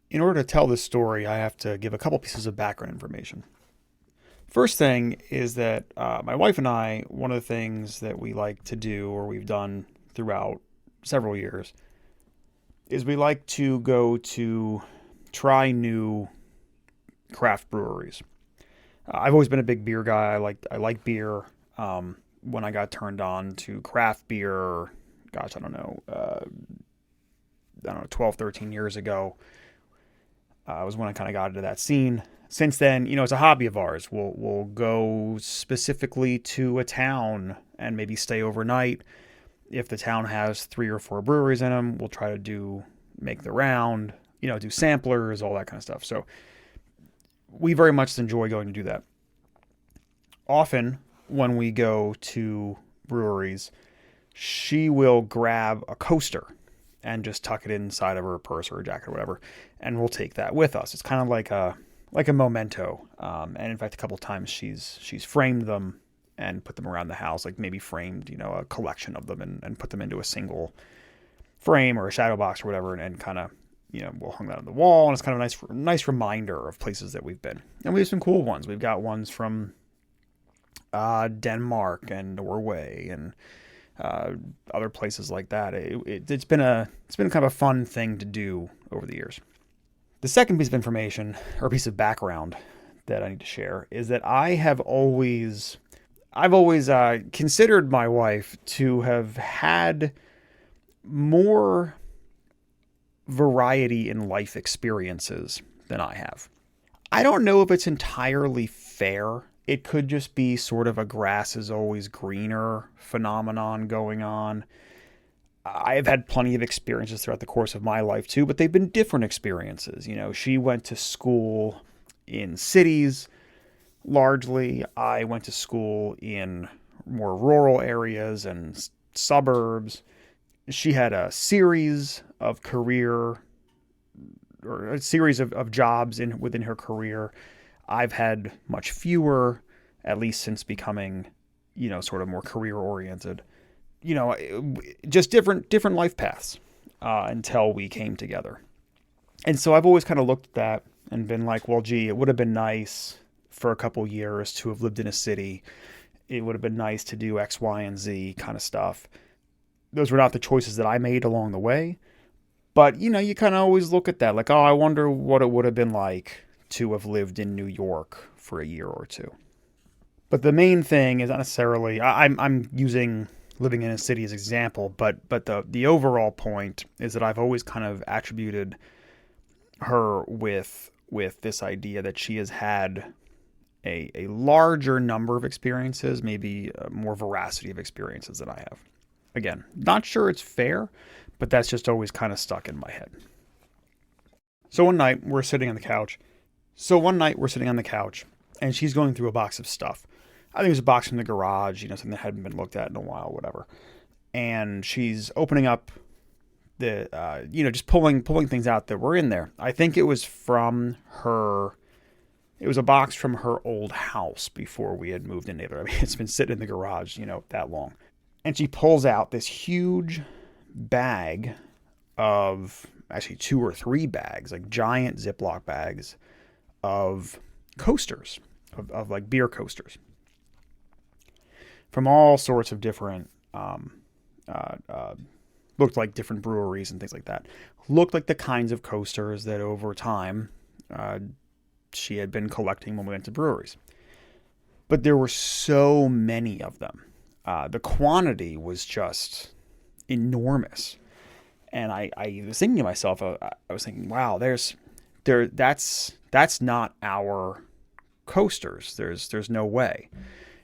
In order to tell this story, I have to give a couple pieces of background information. First thing is that my wife and I, one of the things that we like to do, or we've done throughout several years, is we like to go to try new craft breweries. I've always been a big beer guy. I like beer. When I got turned on to craft beer, gosh, I don't know, 12, 13 years ago, was when I kind of got into that scene. Since then, it's a hobby of ours. We'll go specifically to a town and maybe stay overnight. If the town has 3 or 4 breweries in them, we'll try to make the round, do samplers, all that kind of stuff. So we very much enjoy going to do that. Often when we go to breweries, she will grab a coaster and just tuck it inside of her purse or her jacket or whatever, and we'll take that with us. It's kind of like a memento. And in fact, a couple times she's framed them and put them around the house, like maybe framed, a collection of them and put them into a single frame or a shadow box or whatever, and kind of, we'll hang that on the wall, and it's kind of a nice reminder of places that we've been. And we have some cool ones. We've got ones from Denmark and Norway and other places like that. It's been kind of a fun thing to do over the years. The second piece of information or piece of background that I need to share is that I've always considered my wife to have had more variety in life experiences than I have. I don't know if it's entirely fair. It could just be sort of a grass is always greener phenomenon going on. I've had plenty of experiences throughout the course of my life too, but they've been different experiences. She went to school in cities largely. I went to school in more rural areas and suburbs. She had a series of jobs within her career. I've had much fewer, at least since becoming, sort of more career oriented. Just different life paths until we came together. And so I've always kind of looked at that and been like, well, gee, it would have been nice for a couple years to have lived in a city. It would have been nice to do X, Y, and Z kind of stuff. Those were not the choices that I made along the way. But, you kind of always look at that like, oh, I wonder what it would have been like to have lived in New York for a year or two. But the main thing is not necessarily, I'm using living in a city as an example, but the overall point is that I've always kind of attributed her with this idea that she has had a larger number of experiences, maybe more veracity of experiences than I have. Again, not sure it's fair, but that's just always kind of stuck in my head. So one night we're sitting on the couch, and she's going through a box of stuff. I think it was a box from the garage, something that hadn't been looked at in a while, whatever. And she's opening up the, just pulling things out that were in there. I think it was it was a box from her old house before we had moved in there. I mean, it's been sitting in the garage, that long. And she pulls out this huge bag of, actually 2 or 3 bags, like giant Ziploc bags of coasters, of like beer coasters from all sorts of different, looked like different breweries and things like that. Looked like the kinds of coasters that over time she had been collecting when we went to breweries. But there were so many of them. The quantity was just enormous. And I was thinking to myself, wow, that's not our coasters. There's no way.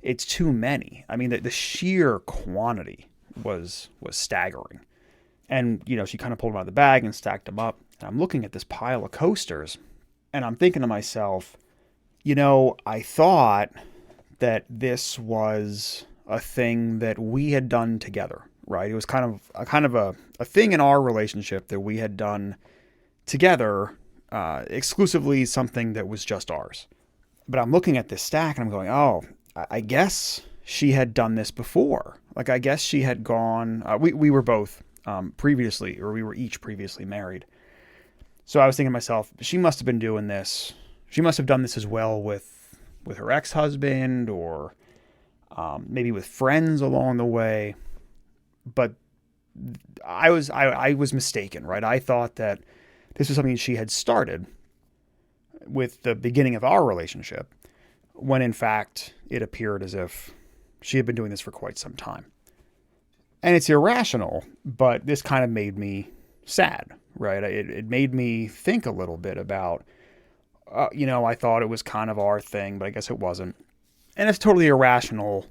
It's too many. I mean, the sheer quantity was staggering. And, she kind of pulled them out of the bag and stacked them up. And I'm looking at this pile of coasters, and I'm thinking to myself, I thought that this was a thing that we had done together, right? It was kind of a thing in our relationship that we had done together, exclusively something that was just ours. But I'm looking at this stack and I'm going, oh, I guess she had done this before. Like, I guess she had gone, we were both previously, or we were each previously married. So I was thinking to myself, she must have been doing this. She must have done this as well with her ex-husband, or maybe with friends along the way. But I was mistaken, right? I thought that this was something she had started with the beginning of our relationship, when in fact it appeared as if she had been doing this for quite some time. And it's irrational, but this kind of made me sad, right? It made me think a little bit about, I thought it was kind of our thing, but I guess it wasn't. And it's totally irrational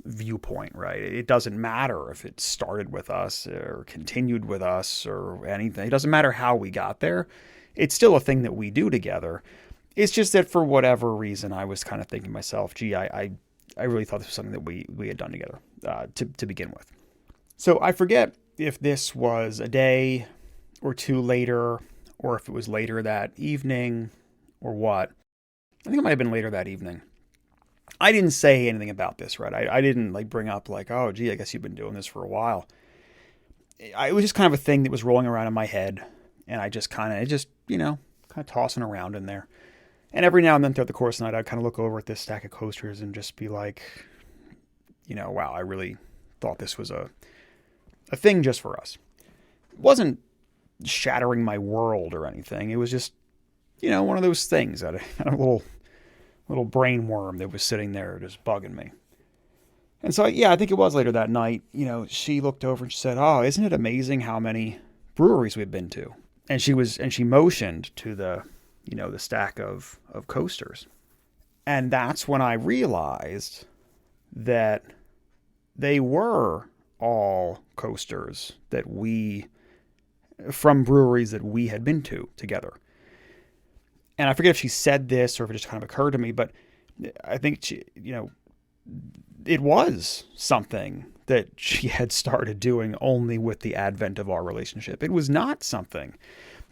viewpoint, right? It doesn't matter if it started with us or continued with us or anything. It doesn't matter how we got there. It's still a thing that we do together. It's just that for whatever reason, I was kind of thinking to myself, gee, I really thought this was something that we had done together to begin with. So I forget if this was a day or two later, or if it was later that evening or what. I think it might have been later that evening. I didn't say anything about this, right? I didn't bring up oh, gee, I guess you've been doing this for a while. It was just kind of a thing that was rolling around in my head, and I just kind of tossing around in there. And every now and then throughout the course of the night, I'd kind of look over at this stack of coasters and just be like, wow, I really thought this was a thing just for us. It wasn't shattering my world or anything. It was just, one of those things that a little brain worm that was sitting there just bugging me. And so, yeah, I think it was later that night, she looked over and she said, oh, isn't it amazing how many breweries we've been to? And she motioned to the stack of coasters. And that's when I realized that they were all coasters from breweries that we had been to together. And I forget if she said this or if it just kind of occurred to me, but I think it was something that she had started doing only with the advent of our relationship. It was not something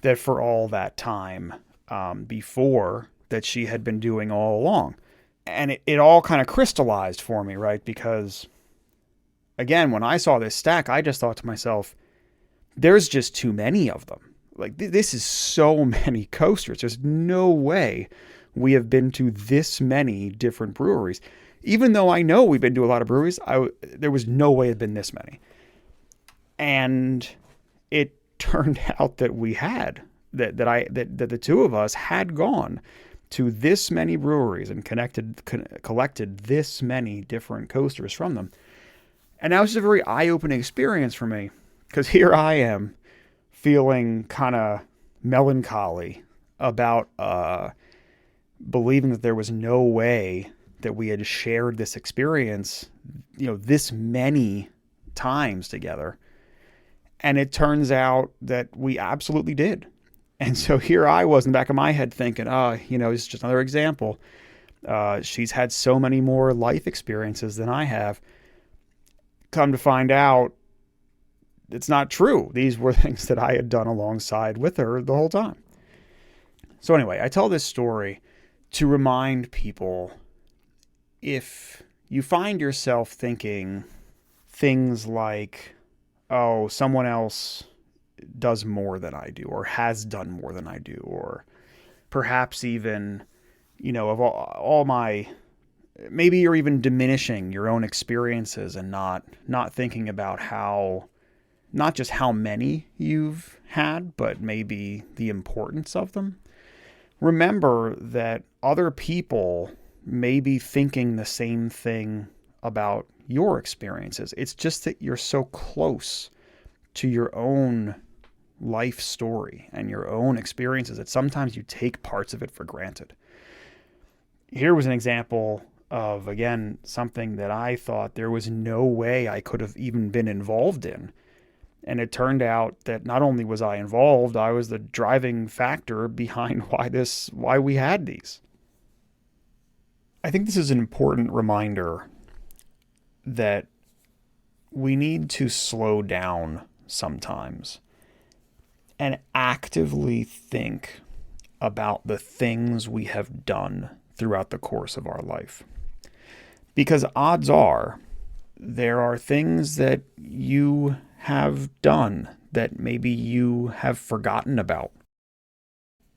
that for all that time before that she had been doing all along. And it all kind of crystallized for me, right? Because again, when I saw this stack, I just thought to myself, there's just too many of them. This is so many coasters. There's no way we have been to this many different breweries. Even though I know we've been to a lot of breweries, there was no way it had been this many. And it turned out that we had, that the two of us had gone to this many breweries and collected this many different coasters from them. And that was just a very eye-opening experience for me, because here I am feeling kind of melancholy about believing that there was no way that we had shared this experience, this many times together. And it turns out that we absolutely did. And so here I was in the back of my head thinking, it's just another example. She's had so many more life experiences than I have. Come to find out, it's not true. These were things that I had done alongside with her the whole time. So anyway, I tell this story to remind people, if you find yourself thinking things like, oh, someone else does more than I do, or has done more than I do, or perhaps even, of all my, maybe you're even diminishing your own experiences and not thinking about not just how many you've had, but maybe the importance of them. Remember that other people may be thinking the same thing about your experiences. It's just that you're so close to your own life story and your own experiences that sometimes you take parts of it for granted. Here was an example of, again, something that I thought there was no way I could have even been involved in. And it turned out that not only was I involved, I was the driving factor behind why we had these. I think this is an important reminder that we need to slow down sometimes and actively think about the things we have done throughout the course of our life. Because odds are there are things that you have done that maybe you have forgotten about.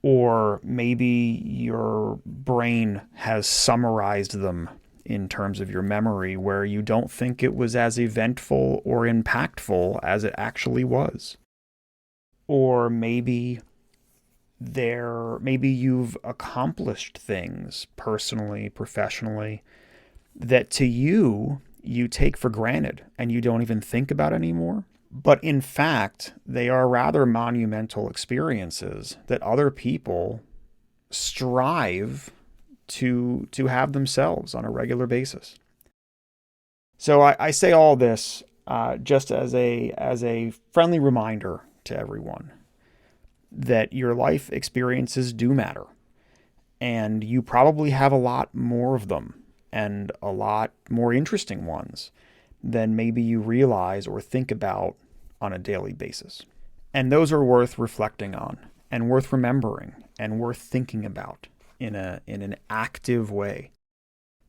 Or maybe your brain has summarized them in terms of your memory where you don't think it was as eventful or impactful as it actually was. Or maybe you've accomplished things personally, professionally, that to you take for granted and you don't even think about anymore. But in fact, they are rather monumental experiences that other people strive to have themselves on a regular basis. So I say all this just as a friendly reminder to everyone that your life experiences do matter, and you probably have a lot more of them and a lot more interesting ones than maybe you realize or think about on a daily basis. And those are worth reflecting on and worth remembering and worth thinking about in an active way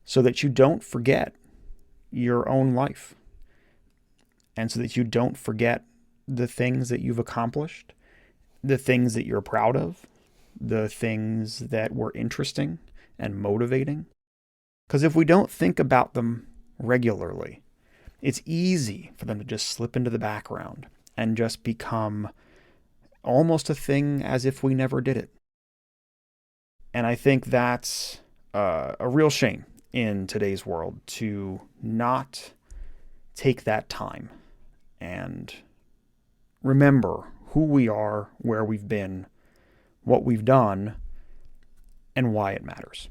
so that you don't forget your own life and so that you don't forget the things that you've accomplished, the things that you're proud of, the things that were interesting and motivating. Because if we don't think about them regularly, it's easy for them to just slip into the background and just become almost a thing as if we never did it. And I think that's a real shame in today's world to not take that time and remember who we are, where we've been, what we've done, and why it matters.